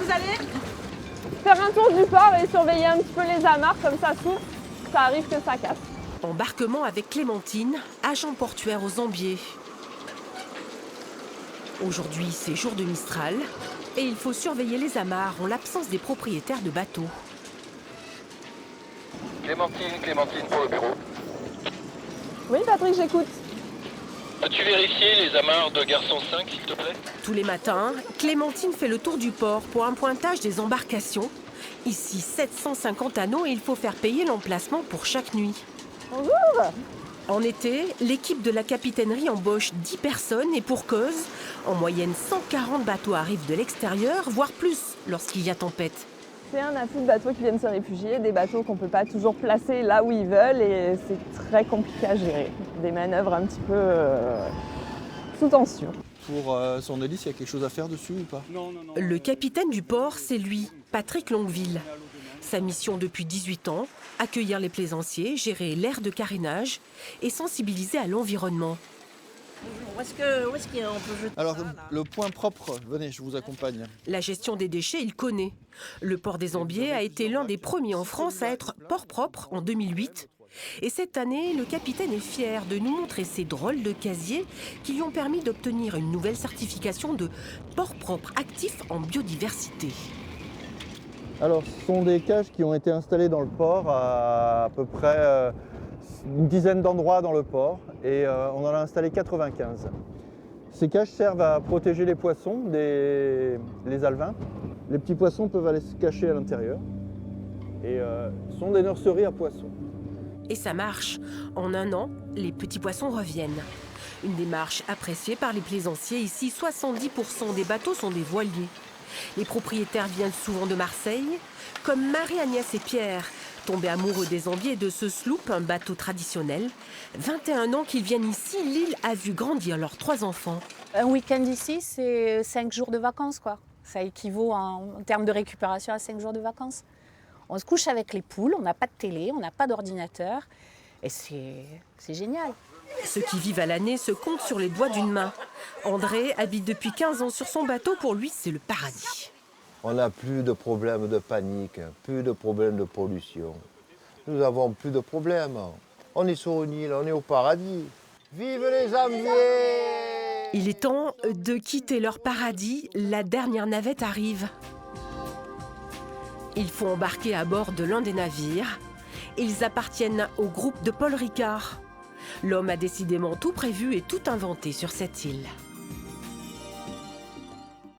vous allez faire un tour du port et surveiller un petit peu les amarres, comme ça souffle, ça arrive que ça casse. Embarquement avec Clémentine, agent portuaire aux Zambiers. Aujourd'hui, c'est jour de Mistral et il faut surveiller les amarres en l'absence des propriétaires de bateaux. Clémentine pour le bureau. Oui, Patrick, j'écoute. Peux-tu vérifier les amarres de Garçon 5, s'il te plaît? Tous les matins, Clémentine fait le tour du port pour un pointage des embarcations. Ici, 750 anneaux et il faut faire payer l'emplacement pour chaque nuit. Bonjour. En été, l'équipe de la capitainerie embauche 10 personnes et pour cause, en moyenne 140 bateaux arrivent de l'extérieur, voire plus lorsqu'il y a tempête. C'est un afflux de bateaux qui viennent se réfugier, des bateaux qu'on ne peut pas toujours placer là où ils veulent et c'est très compliqué à gérer. Des manœuvres un petit peu sous tension. Pour son hélice, il y a quelque chose à faire dessus ou pas? Le capitaine du port, c'est lui, Patrick Longueville. Sa mission depuis 18 ans, accueillir les plaisanciers, gérer l'aire de carénage et sensibiliser à l'environnement. Où est-ce qu'on peut jeter Alors, ça, là le point propre, venez, je vous accompagne. La gestion des déchets, il connaît. Le port des Zambiers a été l'un des premiers en France à être port propre en 2008. Et cette année, le capitaine est fier de nous montrer ces drôles de casiers qui lui ont permis d'obtenir une nouvelle certification de port propre actif en biodiversité. Alors, ce sont des cages qui ont été installées dans le port à peu près une dizaine d'endroits dans le port et on en a installé 95. Ces cages servent à protéger les poissons, les alevins. Les petits poissons peuvent aller se cacher à l'intérieur et ce sont des nurseries à poissons. Et ça marche. En un an, les petits poissons reviennent. Une démarche appréciée par les plaisanciers. Ici, 70% des bateaux sont des voiliers. Les propriétaires viennent souvent de Marseille, comme Marie-Agnès et Pierre, tombés amoureux des Zambiers et de ce sloop, un bateau traditionnel. 21 ans qu'ils viennent ici, l'île a vu grandir leurs 3 enfants. Un week-end ici, c'est 5 jours de vacances, quoi. Ça équivaut en termes de récupération à 5 jours de vacances. On se couche avec les poules, on n'a pas de télé, on n'a pas d'ordinateur. Et c'est génial. Ceux qui vivent à l'année se comptent sur les doigts d'une main. André habite depuis 15 ans sur son bateau. Pour lui, c'est le paradis. On n'a plus de problèmes de panique, plus de problèmes de pollution. Nous n'avons plus de problèmes. On est sur une île, on est au paradis. Vive les Zambiers! Il est temps de quitter leur paradis. La dernière navette arrive. Il faut embarquer à bord de l'un des navires. Ils appartiennent au groupe de Paul Ricard. L'homme a décidément tout prévu et tout inventé sur cette île.